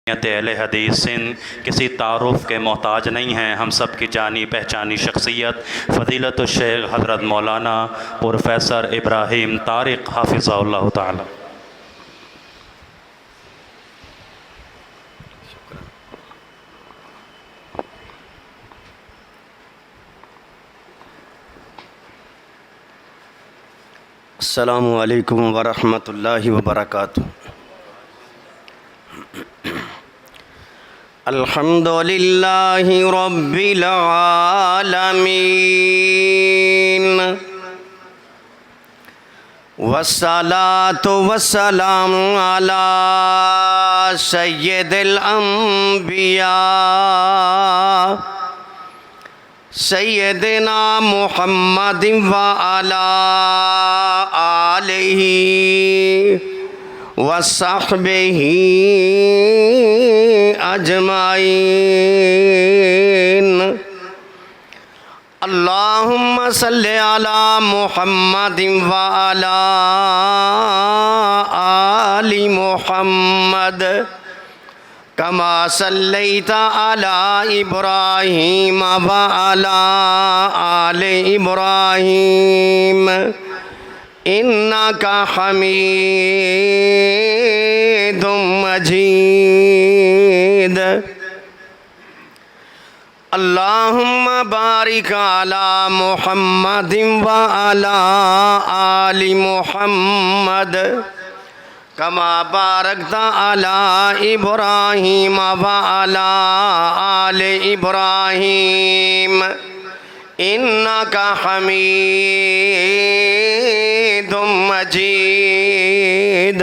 اہل حدیث سندھ کسی تعارف کے محتاج نہیں ہیں۔ ہم سب کی جانی پہچانی شخصیت فضیلت الشیخ حضرت مولانا پروفیسر ابراہیم طارق حافظہ اللہ تعالی۔ السلام علیکم ورحمۃ اللہ وبرکاتہ۔ الحمد للہ رب العالمین والصلاة والسلام علی سید الانبیاء سیدنا محمد وعلی آلہ وصحبہ اجمعین۔ اللہم صلی علی محمد وعلی آل محمد کما صلیت علی ابراہیم وعلی آل ابراہیم انکا حمید مجید۔ اللہم بارک علی محمد وعلی آل محمد کما بارکت علی ابراہیم وعلی آل ابراہیم انکا حمید مجید۔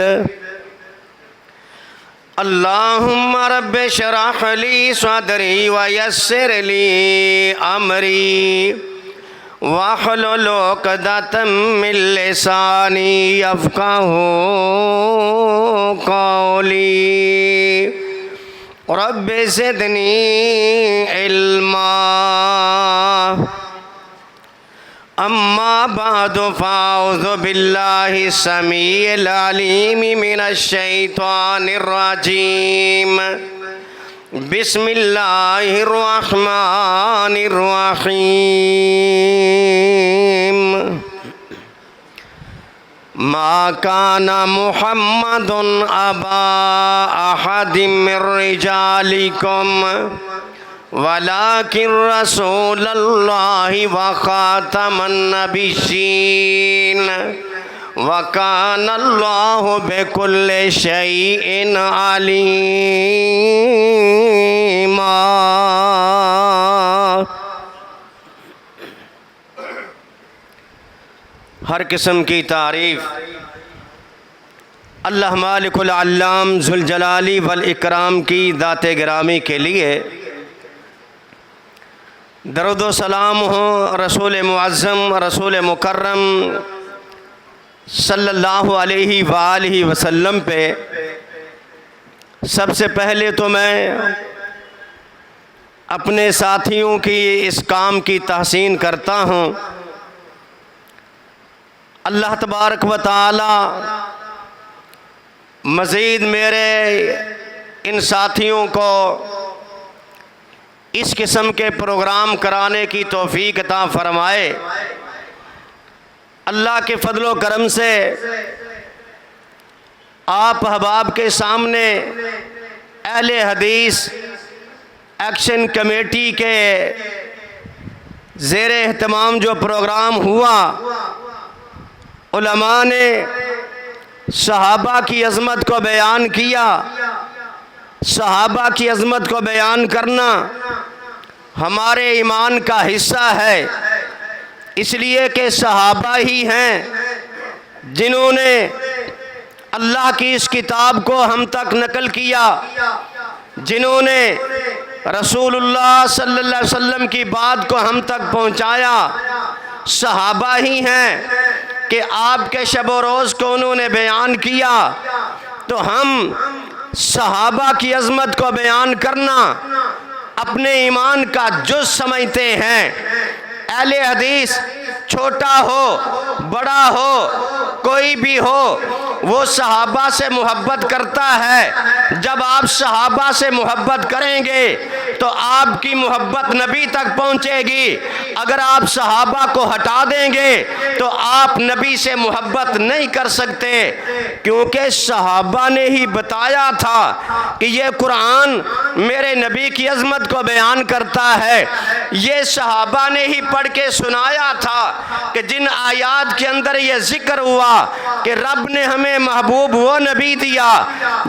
اللہم رب اشرح لی صدری ویسر لی امری واحلل عقدۃ من لسانی یفقہوا قولی رب زدنی علما۔ اما بعد فاعوذ باللہ السمیع العلیم من الشیطان الرجیم بسم اللہ الرحمن الرحیم۔ ما کان محمد ابا احد من رجالکم ولكن رسول اللہ وخاتم النبیین وکان اللہ بکل شیء علیما۔ ہر قسم کی تعریف اللہ مالک العلام ذوالجلال والاکرام کی ذات گرامی کے لیے۔ درود و سلام ہو رسول معظم رسول مکرم صلی اللہ علیہ وآلہ وسلم پہ۔ سب سے پہلے تو میں اپنے ساتھیوں کی اس کام کی تحسین کرتا ہوں۔ اللہ تبارک و تعالی مزید میرے ان ساتھیوں کو اس قسم کے پروگرام کرانے کی توفیق عطا فرمائے۔ اللہ کے فضل و کرم سے آپ احباب کے سامنے اہل حدیث ایکشن کمیٹی کے زیر اہتمام جو پروگرام ہوا، علماء نے صحابہ کی عظمت کو بیان کیا۔ صحابہ کی عظمت کو بیان کرنا ہمارے ایمان کا حصہ ہے، اس لیے کہ صحابہ ہی ہیں جنہوں نے اللہ کی اس کتاب کو ہم تک نقل کیا، جنہوں نے رسول اللہ صلی اللہ علیہ وسلم کی بات کو ہم تک پہنچایا۔ صحابہ ہی ہیں کہ آپ کے شب و روز کو انہوں نے بیان کیا، تو ہم صحابہ کی عظمت کو بیان کرنا اپنے ایمان کا جز سمجھتے ہیں۔ اہل حدیث چھوٹا ہو بڑا ہو کوئی بھی ہو، وہ صحابہ سے محبت کرتا ہے. جب آپ صحابہ سے محبت کریں گے تو آپ کی محبت نبی تک پہنچے گی. اگر آپ صحابہ کو ہٹا دیں گے تو آپ نبی سے محبت نہیں کر سکتے، کیونکہ صحابہ نے ہی بتایا تھا کہ یہ قرآن میرے نبی کی عظمت کو بیان کرتا ہے. یہ صحابہ نے ہی پڑھ کے سنایا تھا کہ جن آیات کے اندر یہ ذکر ہوا کہ رب نے ہمیں محبوب وہ نبی دیا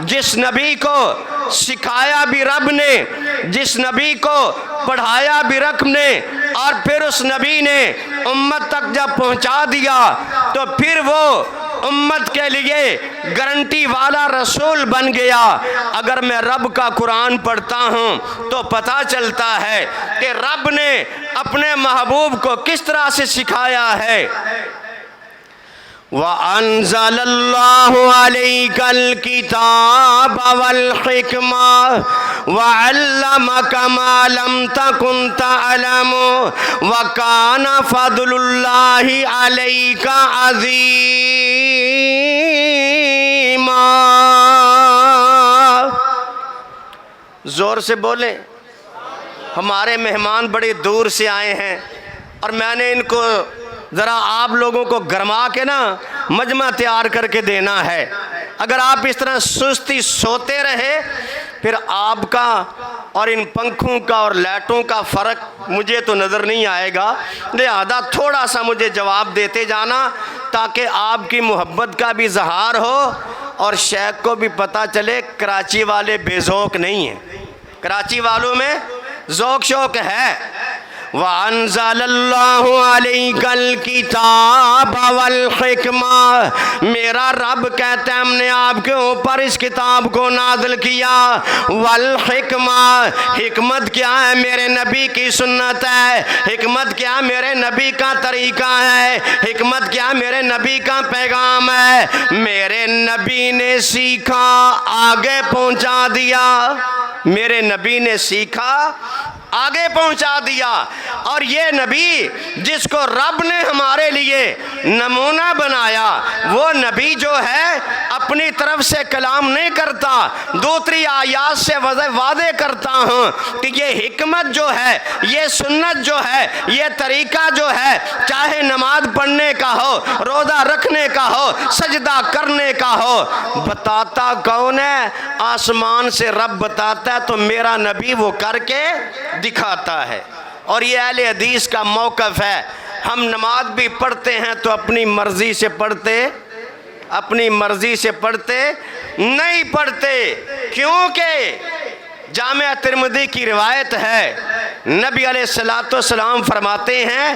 جس نبی کو سکھایا بھی رب نے، جس نبی کو پڑھایا بھی رب نے، اور پھر اس نبی نے امت تک جب پہنچا دیا تو پھر وہ امت کے لیے گارنٹی والا رسول بن گیا. اگر میں رب کا قرآن پڑھتا ہوں تو پتہ چلتا ہے کہ رب نے اپنے محبوب کو کس طرح سے سکھایا ہے. وَأَنزَلَ اللَّهُ عَلَيْكَ الْكِتَابَ وَالْحِكْمَةَ وَعَلَّمَكَ مَا لَمْ تَكُنْ تَعْلَمُ وَكَانَ فَضْلُ اللَّهِ عَلَيْكَ عَظِيمًا. زور سے بولیں. ہمارے مہمان بڑے دور سے آئے ہیں اور میں نے ان کو ذرا آپ لوگوں کو گرما کے نا مجمع تیار کر کے دینا ہے. اگر آپ اس طرح سستی سوتے رہے پھر آپ کا اور ان پنکھوں کا اور لائٹوں کا فرق مجھے تو نظر نہیں آئے گا. لہذا تھوڑا سا مجھے جواب دیتے جانا تاکہ آپ کی محبت کا بھی اظہار ہو اور شیخ کو بھی پتہ چلے کراچی والے بے ذوق نہیں ہیں، کراچی والوں میں ذوق شوق ہے. وَأَنزَلَ اللَّهُ عَلَيْكَ الْكِتَابَ وَالْحِكْمَةَ. میرا رب کہتا ہے ہم نے آپ کے اوپر اس کتاب کو نازل کیا. وَالْحِكْمَةَ. حکمت کیا ہے؟ میرے نبی کی سنت ہے. حکمت کیا؟ میرے نبی کا طریقہ ہے. حکمت کیا؟ میرے نبی کا پیغام ہے. میرے نبی نے سیکھا آگے پہنچا دیا. میرے نبی نے سیکھا آگے پہنچا دیا. اور یہ نبی جس کو رب نے ہمارے لیے نمونہ بنایا، وہ نبی جو ہے اپنی طرف سے کلام نہیں کرتا، دوسری آیات سے وعدے کرتا ہوں کہ یہ حکمت جو ہے، یہ سنت جو ہے، یہ طریقہ جو ہے، چاہے نماز پڑھنے کا ہو، روزہ رکھنے کا ہو، سجدہ کرنے کا ہو، بتاتا کون ہے؟ آسمان سے رب بتاتا ہے تو میرا نبی وہ کر کے دکھاتا ہے. اور یہ اہل حدیث کا موقف ہے. ہم نماز بھی پڑھتے ہیں تو اپنی مرضی سے پڑھتے، اپنی مرضی سے پڑھتے نہیں پڑھتے، کیونکہ جامعہ ترمذی کی روایت ہے نبی علیہ السلام فرماتے ہیں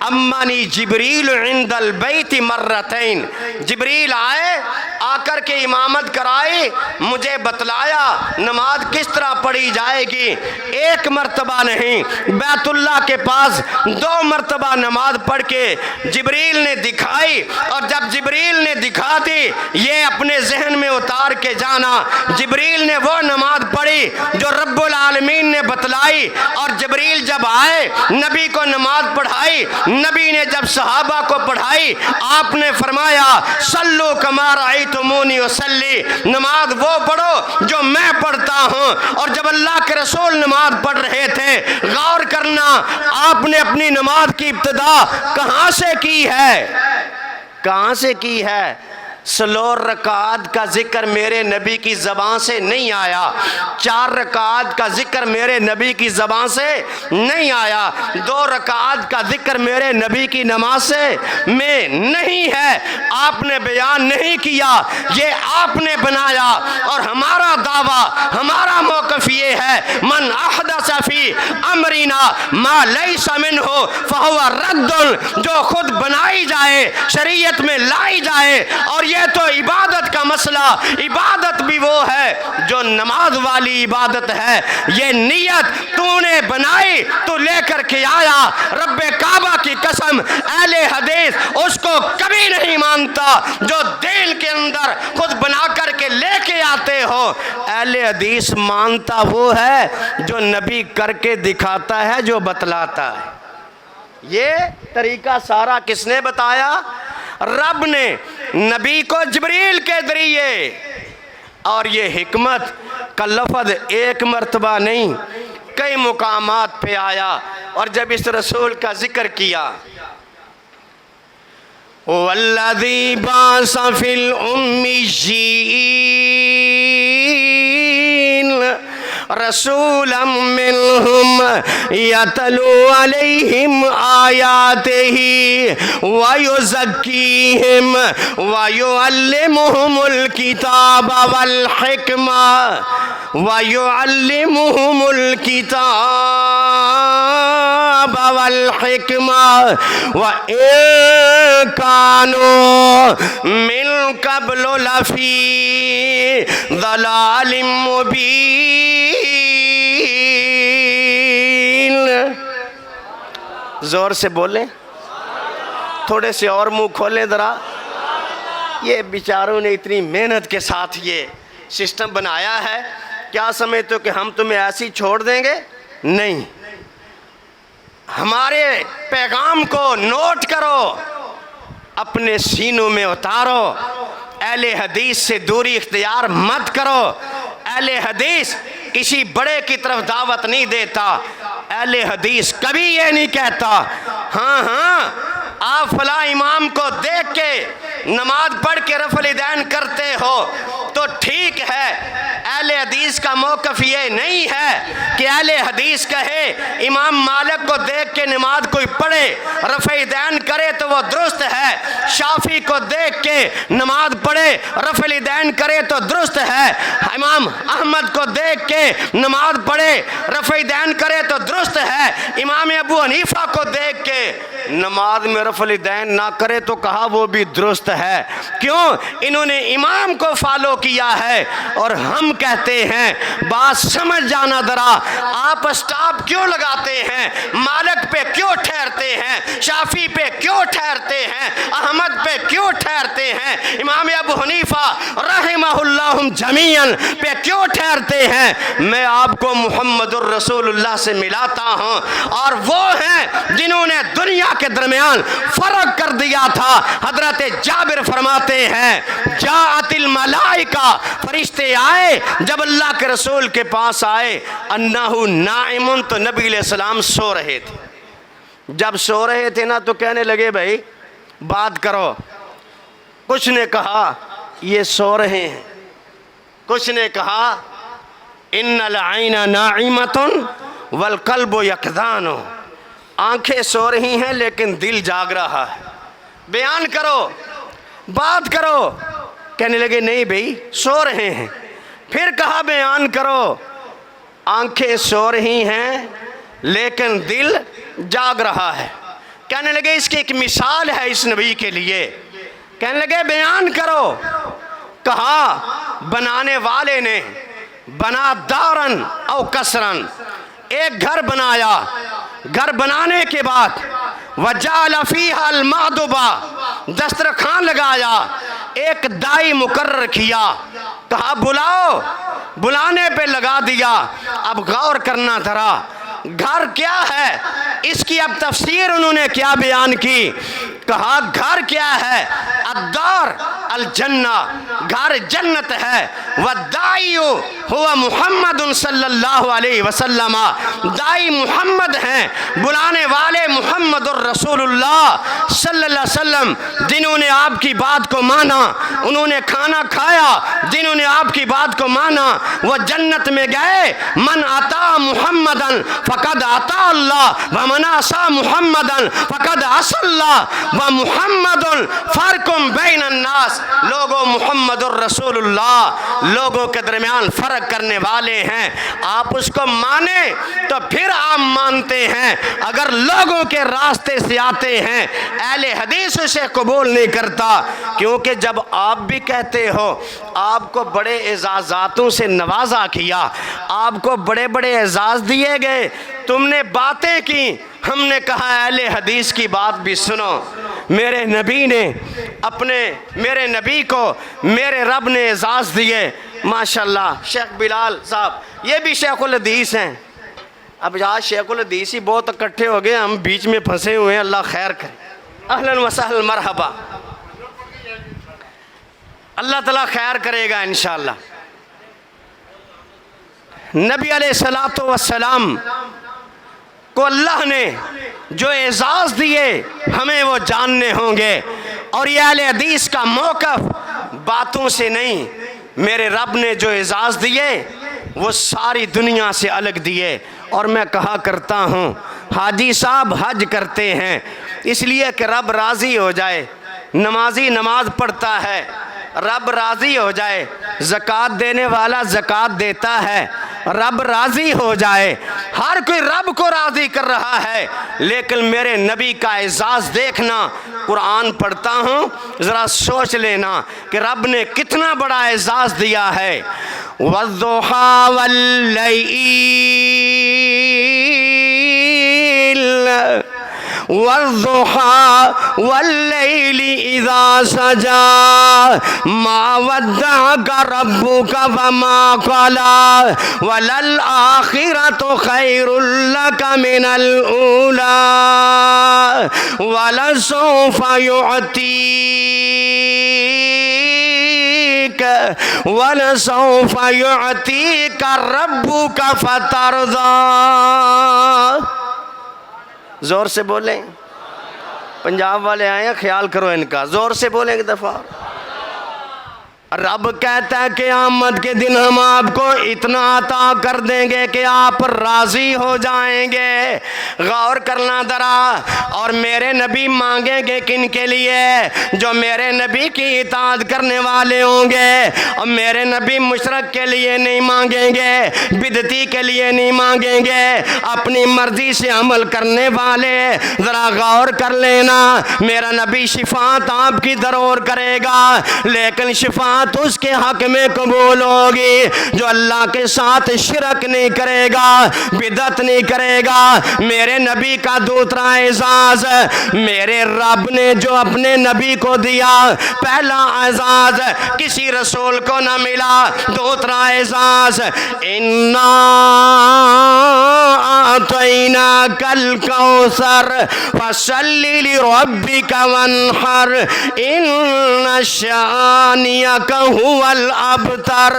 امانی جبریل عند البیت مرتین. جبریل آئے، آ کر کے امامت کرائی، مجھے بتلایا نماز کس طرح پڑھی جائے گی. ایک مرتبہ نہیں، بیت اللہ کے پاس 2 مرتبہ نماز پڑھ کے جبریل نے دکھائی. اور جب جبریل نے دکھا دی یہ اپنے ذہن میں اتار کے جانا. جبریل نے وہ نماز پڑھی جو رب العالمین نے بتلائی. اور جبریل جب آئے نبی کو نماز پڑھائی. نبی نے جب صحابہ کو پڑھائی آپ نے فرمایا صلو کما رأیتمونی اصلی. نماز وہ پڑھو جو میں پڑھتا ہوں. اور جب اللہ کے رسول نماز پڑھ رہے تھے غور کرنا آپ نے اپنی نماز کی ابتدا کہاں سے کی ہے؟ کہاں سے کی ہے؟ سلور رکعات کا ذکر میرے نبی کی زبان سے نہیں آیا. 4 رکعات کا ذکر میرے نبی کی زبان سے نہیں آیا. 2 رکعات کا ذکر میرے نبی کی نماز سے میں نہیں ہے. آپ نے بیان نہیں کیا، یہ آپ نے بنایا. اور ہمارا دعویٰ، ہمارا موقف یہ ہے من احدث فی امرنا ما لیس منہ فہو رد. جو خود بنائی جائے، شریعت میں لائی جائے. اور یہ تو عبادت کا مسئلہ، عبادت بھی وہ ہے جو نماز والی عبادت ہے. یہ نیت تو نے بنائی، تو لے کر کے آیا. رب کعبہ کی قسم اہل حدیث اس کو کبھی نہیں مانتا جو دل کے اندر خود بنا کر کے لے کے آتے ہو. اہل حدیث مانتا وہ ہے جو نبی کر کے دکھاتا ہے، جو بتلاتا ہے. یہ طریقہ سارا کس نے بتایا؟ رب نے نبی کو جبریل کے ذریعے، اور یہ حکمت کا لفظ ایک مرتبہ نہیں کئی مقامات پہ آیا، اور جب اس رسول کا ذکر کیا والذی بعث فی الامیین رسولا منہم یتلو علیہم آیاتہ ویزکیہم ویعلمہم الکتاب والحکمہ وَيُعَلِّمُهُمُ الْكِتَابَ وَالْحِكْمَةَ وَإِن كَانُوا مِن قَبْلُ لَفِي ضَلَالٍ مُبِينٍ۔ زور سے بولیں، تھوڑے سے اور منہ کھولیں ذرا۔ یہ بیچاروں نے اتنی محنت کے ساتھ یہ سسٹم بنایا ہے، کیا سمجھتے ہو کہ ہم تمہیں ایسی چھوڑ دیں گے؟ نہیں، ہمارے پیغام کو نوٹ کرو، اپنے سینوں میں اتارو، اہل حدیث سے دوری اختیار مت کرو۔ اہل حدیث کسی بڑے کی طرف دعوت نہیں دیتا، اہل حدیث کبھی یہ نہیں کہتا ہاں آپ فلاں امام کو دیکھ کے نماز پڑھ کے رفع الیدین کرتے ہو تو ٹھیک ہے۔ اہل حدیث کا موقف یہ نہیں ہے کہ اہل حدیث کہے امام مالک کو دیکھ کے نماز کوئی پڑھے رفع الیدین کرے تو وہ درست ہے، شافعی کو دیکھ کے نماز پڑھے رفع الیدین کرے تو درست ہے، امام احمد کو دیکھ کے نماز پڑھے رفع الیدین کرے تو درست ہے، امام ابو حنیفہ کو دیکھ کے نماز میں رفع الیدین نہ کرے تو کہا وہ بھی درست ہے۔ کیوں؟ انہوں نے امام کو فالو کیا ہے، اور ہم کہتے ہیں بات سمجھ جانا ذرا، آپ اسٹاپ کیوں لگاتے ہیں؟ مالک پہ کیوں ٹھہرتے ہیں؟ شافعی پہ کیوں ٹھہرتے ہیں؟ احمد پہ کیوں ٹھہرتے ہیں؟ امام ابو حنیفہ رحمہ اللہ جمیعاً پہ کیوں ٹھہرتے ہیں؟ میں آپ کو محمد الرسول اللہ سے ملاتا ہوں، اور وہ ہیں جنہوں نے دنیا کے درمیان فرق کر دیا تھا۔ حضرت جابر فرماتے ہیں جاءت الملائکہ، فرشتے آئے جب اللہ کے رسول کے پاس آئے، انہ نائم، تو نبی علیہ السلام سو رہے تھے۔ جب سو رہے تھے نا تو کہنے لگے بھائی بات کرو۔ کچھ نے کہا یہ سو رہے ہیں، کچھ نے کہا ان العین ناعمۃ والقلب یقظان، آنکھیں سو رہی ہیں لیکن دل جاگ رہا ہے، بیان کرو، بات کرو۔ کہنے لگے نہیں بھئی سو رہے ہیں۔ پھر کہا بیان کرو، آنکھیں سو رہی ہیں لیکن دل جاگ رہا ہے۔ کہنے لگے اس کی ایک مثال ہے اس نبی کے لیے۔ کہنے لگے بیان کرو۔ کہا بنانے والے نے بنا دارن او کسرن، ایک گھر بنایا، گھر بنانے کے بعد وجعل فیہا المعدبہ، دسترخوان لگایا، ایک دائی مقرر کیا، کہا بلاؤ، بلانے پہ لگا دیا۔ اب غور کرنا ذرا، گھر کیا ہے؟ اس کی اب تفسیر انہوں نے کیا بیان کی؟ کہا گھر کیا ہے؟ الدار الجنہ، گھر جنت ہے۔ والدائی ہوا محمد صلی اللہ علیہ وسلم، دائی محمد ہیں، بلانے والے محمد الرسول اللہ صلی اللہ علیہ وسلم، جنہوں نے آپ کی بات کو مانا، انہوں نے کھانا کھایا، جنہوں نے آپ کی بات کو مانا وہ جنت میں گئے۔ من اطاع محمدًا فقد اطاع اللہ ومن عصى محمدًا فقد عصى اللہ ومحمد فرق بین الناس۔ لوگوں محمد الرسول اللہ لوگوں کے درمیان فرق کرنے والے ہیں، آپ اس کو مانیں تو پھر آپ مانتے ہیں، اگر لوگوں کے راستے سے آتے ہیں اہل حدیث اسے قبول نہیں کرتا، کیونکہ جب آپ بھی کہتے ہو آپ کو بڑے اعزازاتوں سے نوازا کیا، آپ کو بڑے بڑے اعزاز دیے گئے، تم نے باتیں کی، ہم نے کہا اہل حدیث کی بات بھی سنو۔ میرے نبی نے میرے نبی کو میرے رب نے اعزاز دیے، ماشاءاللہ۔ شیخ بلال صاحب یہ بھی شیخ الحدیث ہیں۔ اب آج شیخ الحدیث ہی بہت اکٹھے ہو گئے، ہم بیچ میں پھنسے ہوئے ہیں، اللہ خیر کرے۔ اہلاً و سہلاً، مرحبا۔ اللہ تعالیٰ خیر کرے گا انشاءاللہ۔ نبی علیہ الصلوۃ والسلام کو اللہ نے جو اعزاز دیے ہمیں وہ جاننے ہوں گے، اور یہ اہل حدیث کا موقف باتوں سے نہیں، میرے رب نے جو اعزاز دیے وہ ساری دنیا سے الگ دیے۔ اور میں کہا کرتا ہوں حاجی صاحب حج کرتے ہیں اس لیے کہ رب راضی ہو جائے، نمازی نماز پڑھتا ہے رب راضی ہو جائے، زکوٰۃ دینے والا زکوٰۃ دیتا ہے رب راضی ہو جائے، ہر کوئی رب کو راضی کر رہا ہے، لیکن میرے نبی کا اعزاز دیکھنا۔ قرآن پڑھتا ہوں ذرا سوچ لینا کہ رب نے کتنا بڑا اعزاز دیا ہے۔ وَالضُّحَىٰ وَاللَّيْلِ إِذَا سَجَىٰ مَا وَدَّعَكَ رَبُّكَ وَمَا قَلَىٰ وَلَلْآخِرَةُ خَيْرٌ لَكَ مِنَ الْأُولَىٰ وَلَسَوْفَ يُعْطِيكَ رَبُّكَ فَتَرْضَىٰ۔ زور سے بولیں، پنجاب والے آئے ہیں خیال کرو ان کا، زور سے بولیں ایک دفعہ۔ رب کہتا ہے قیامت کے دن ہم آپ کو اتنا عطا کر دیں گے کہ آپ راضی ہو جائیں گے۔ غور کرنا ذرا، اور میرے نبی مانگیں گے کن کے لیے؟ جو میرے نبی کی اطاعت کرنے والے ہوں گے، اور میرے نبی مشرک کے لیے نہیں مانگیں گے، بدعتی کے لیے نہیں مانگیں گے، اپنی مرضی سے عمل کرنے والے۔ ذرا غور کر لینا، میرا نبی شفاعت آپ کی ضرور کرے گا، لیکن شفاعت اس کے حق میں قبول ہوگی جو اللہ کے ساتھ شرک نہیں کرے گا، بدعت نہیں کرے گا۔ میرے نبی کا دوسرا اعزاز میرے رب نے جو اپنے نبی کو دیا، پہلا اعزاز کسی رسول کو نہ ملا، دوسرا اعزاز اِنَّا أَعْطَيْنَاكَ الْكَوْثَرَ فَصَلِّ لِرَبِّكَ وَانْحَرْ إِنَّ شَانِئَكَ هُوَ الْأَبْتَرُ۔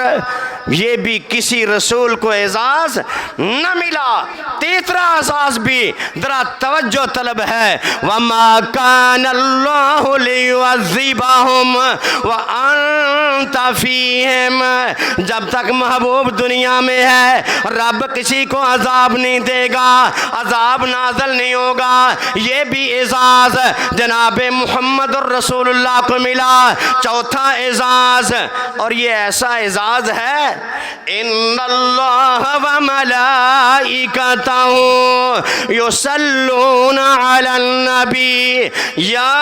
یہ بھی کسی رسول کو اعزاز نہ ملا۔ تیسرا اعزاز بھی ذرا توجہ طلب ہے، وَمَا كَانَ اللَّهُ لِيُعَذِّبَهُمْ وَأَنْتَ فِيهِمْ۔ جب تک محبوب دنیا میں ہے رب کسی کو عذاب نہیں دے گا، عذاب نازل نہیں ہوگا۔ یہ بھی اعزاز جناب محمد الرسول اللہ کو ملا۔ چوتھا اعزاز، اور یہ ایسا اعزاز ہے، ان اللہ وملائکتہ یصلون علی النبی یا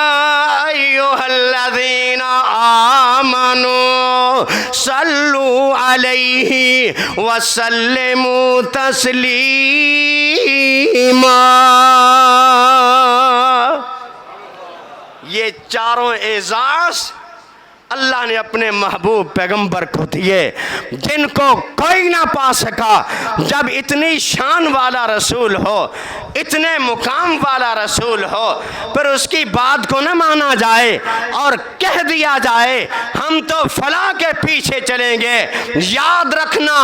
ایھا الذین آمنوا صلوا علیہ وسلموا تسلیما۔ یہ چاروں اعزاز اللہ نے اپنے محبوب پیغمبر کو دیے، جن کو کوئی نہ پا سکا۔ جب اتنی شان والا رسول ہو، اتنے مقام والا رسول ہو، پھر اس کی بات کو نہ مانا جائے اور کہہ دیا جائے ہم تو فلاں کے پیچھے چلیں گے۔ یاد رکھنا،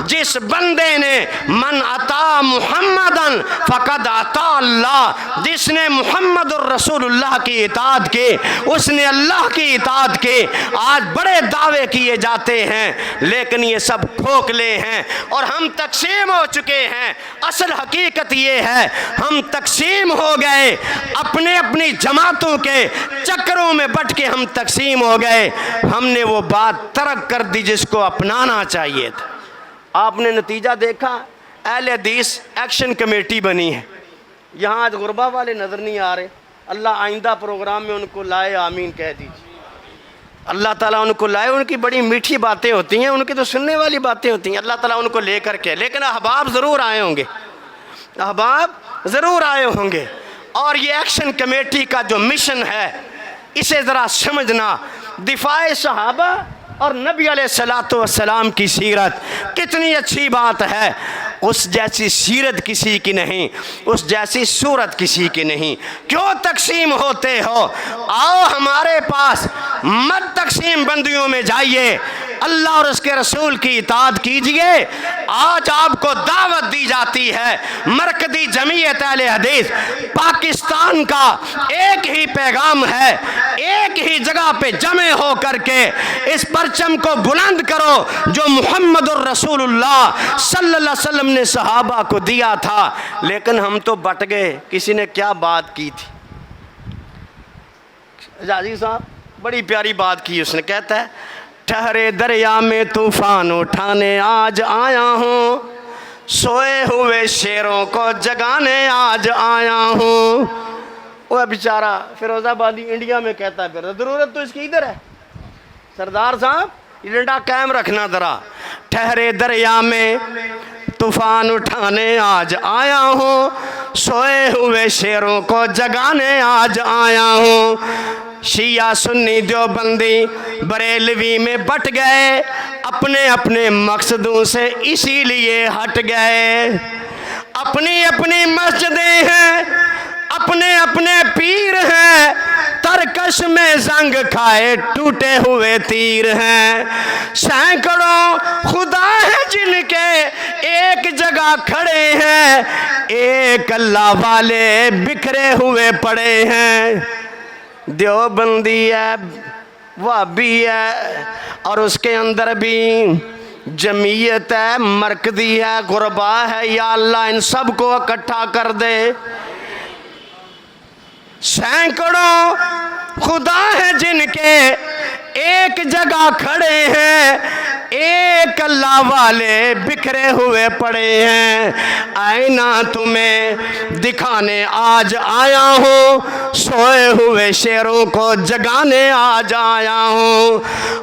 جس بندے نے من اطاع محمدن فقد اطاع اللہ، جس نے محمد الرسول اللہ کی اطاعت کی اس نے اللہ کی اطاعت کی۔ آج بڑے دعوے کیے جاتے ہیں لیکن یہ سب کھوکھلے ہیں، اور ہم تقسیم ہو چکے ہیں۔ اصل حقیقت یہ ہے ہم تقسیم ہو گئے، اپنے اپنی جماعتوں کے چکروں میں بٹ کے ہم تقسیم ہو گئے۔ ہم نے وہ بات ترک کر دی جس کو اپنانا چاہیے تھا۔ آپ نے نتیجہ دیکھا، اہل حدیث ایکشن کمیٹی بنی ہے۔ یہاں آج غربا والے نظر نہیں آ رہے، اللہ آئندہ پروگرام میں ان کو لائے، آمین کہہ دیجیے۔ اللہ تعالیٰ ان کو لائے، ان کی بڑی میٹھی باتیں ہوتی ہیں، ان کی تو سننے والی باتیں ہوتی ہیں، اللہ تعالیٰ ان کو لے کر کے، لیکن احباب ضرور آئے ہوں گے، احباب ضرور آئے ہوں گے۔ اور یہ ایکشن کمیٹی کا جو مشن ہے اسے ذرا سمجھنا، دفاع صحابہ اور نبی علیہ الصلوۃ والسلام کی سیرت کتنی اچھی بات ہے۔ اس جیسی سیرت کسی کی نہیں، اس جیسی صورت کسی کی نہیں۔ کیوں تقسیم ہوتے ہو؟ آؤ ہمارے پاس مت تقسیم بندیوں میں جائیے، اللہ اور اس کے رسول کی اطاعت کیجئے۔ آج آپ کو دعوت دی جاتی ہے، مرکزی جمعیت اہل حدیث پاکستان کا ایک ہی پیغام ہے، ایک ہی جگہ پہ جمع ہو کر کے اس پرچم کو بلند کرو جو محمد الرسول اللہ صلی اللہ علیہ وسلم نے صحابہ کو دیا تھا۔ لیکن ہم تو بٹ گئے۔ کسی نے کیا بات کی تھی؟ جازی صاحب بڑی پیاری بات کی، اس نے کہتا ہے ٹھہرے دریا میں طوفان اٹھانے آج آیا ہوں، سوئے ہوئے شیروں کو جگانے آج آیا ہوں۔ وہ بیچارہ فیروز آبادی انڈیا میں کہتا ہے پھر ضرورت تو اس کی ادھر ہے۔ سردار صاحب یہ ڈنڈا قائم رکھنا ذرا۔ ٹھہرے دریا میں طوفان اٹھانے آج آیا ہوں، سوئے ہوئے شیروں کو جگانے آج آیا ہوں۔ شیعہ سنی دیوبندی بریلوی میں بٹ گئے، اپنے اپنے مقصدوں سے اسی لیے ہٹ گئے۔ اپنی اپنی مسجدیں ہیں، اپنے اپنے پیر ہیں، ترکش میں زنگ کھائے ٹوٹے ہوئے تیر ہیں۔ سینکڑوں خدا ہیں جن کے ایک جگہ کھڑے ہیں، ایک اللہ والے بکھرے ہوئے پڑے ہیں۔ دیوبندی ہے، وہابی ہے، اور اس کے اندر بھی جمعیت ہے، مرکزی ہے، غربا ہے۔ یا اللہ ان سب کو اکٹھا کر دے۔ سینکڑوں خدا ہیں جن کے ایک جگہ کھڑے ہیں، ایک اللہ والے بکھرے ہوئے پڑے ہیں۔ آئینہ تمہیں دکھانے آج آیا ہوں، سوئے ہوئے شیروں کو جگانے آج آیا ہوں۔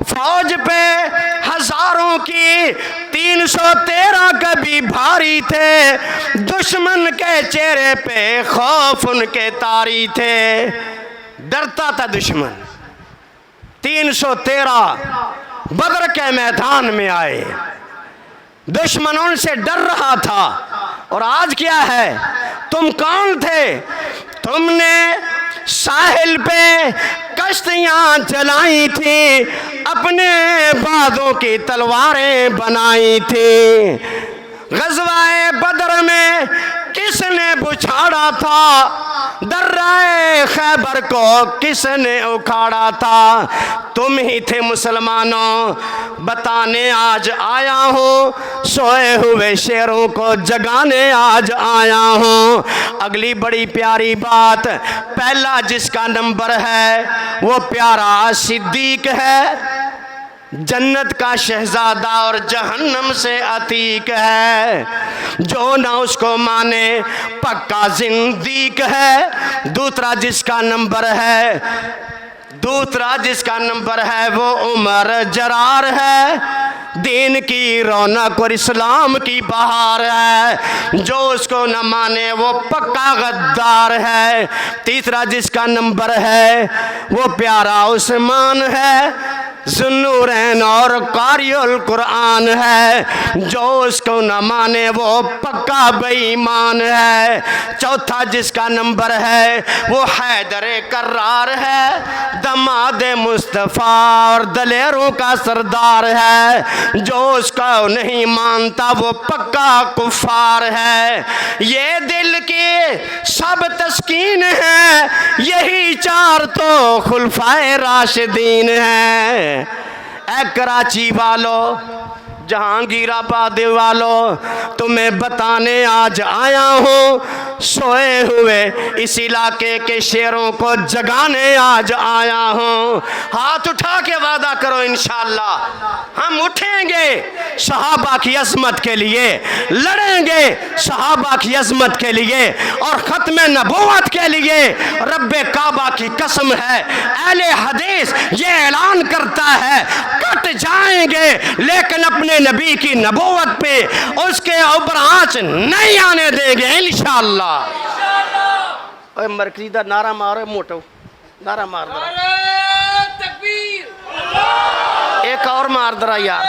فوج پہ ہزاروں کی 313 کبھی بھاری تھے، دشمن کے چہرے پہ خوف ان کے طاری تھے۔ ڈرتا تھا دشمن۔ 313 بدر کے میدان میں آئے، دشمن ان سے ڈر رہا تھا۔ اور آج کیا ہے؟ تم کون تھے؟ تم نے ساحل پہ کشتیاں چلائی تھی، اپنے بازوں کی تلواریں بنائی تھی۔ غزوہ بدر میں کس نے بچھاڑا تھا؟ درہ خیبر کو کس نے اکھاڑا تھا؟ تم ہی تھے مسلمانوں، بتانے آج آیا ہوں، سوئے ہوئے شیروں کو جگانے آج آیا ہوں۔ اگلی بڑی پیاری بات، پہلا جس کا نمبر ہے وہ پیارا صدیق ہے، جنت کا شہزادہ اور جہنم سے عتیق ہے، جو نہ اس کو مانے پکا زندیق ہے۔ دوسرا جس کا نمبر ہے وہ عمر جرار ہے، دین کی رونق اور اسلام کی بہار ہے، جو اس کو نہ مانے وہ پکا غدار ہے۔ تیسرا جس کا نمبر ہے وہ پیارا عثمان ہے، ذوالنورین اور قاری القرآن ہے، جو اس کو نہ مانے وہ پکا بے ایمان ہے۔ چوتھا جس کا نمبر ہے وہ حیدر کرار ہے، دماد مصطفیٰ اور دلیروں کا سردار ہے، جو اس کو نہیں مانتا وہ پکا کفار ہے۔ یہ دل کی سب تسکین ہے، یہی چار تو خلفائے راشدین ہیں۔ اے کراچی والو، جہانگیر آباد والو، تمہیں بتانے آج آیا ہوں، سوئے ہوئے اس علاقے کے شیروں کو جگانے آج آیا ہوں۔ ہاتھ اٹھا کے وعدہ کرو انشاءاللہ ہم اٹھیں گے صحابہ کی عظمت کے لیے، لڑیں گے صحابہ کی عظمت کے لیے اور ختم نبوت کے لیے۔ رب کعبہ کی قسم ہے، اہل حدیث یہ اعلان کرتا ہے کٹ جائیں گے لیکن اپنے نبی کی نبوت پہ اس کے اوپر آنچ نہیں آنے دیں گے انشاءاللہ۔ اے مرکزی دا نعرہ مارو، موٹو نعرہ مار دو، ایک اور مار درا یار۔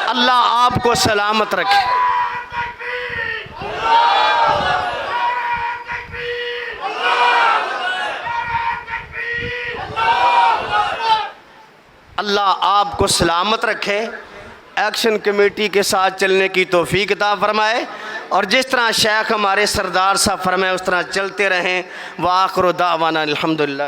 اللہ آپ کو سلامت رکھے۔ اللہ آپ کو سلامت رکھے، ایکشن کمیٹی کے ساتھ چلنے کی توفیق عطا فرمائے، اور جس طرح شیخ ہمارے سردار صاحب فرمائے اس طرح چلتے رہیں۔ وآخر دعوانا الحمدللہ۔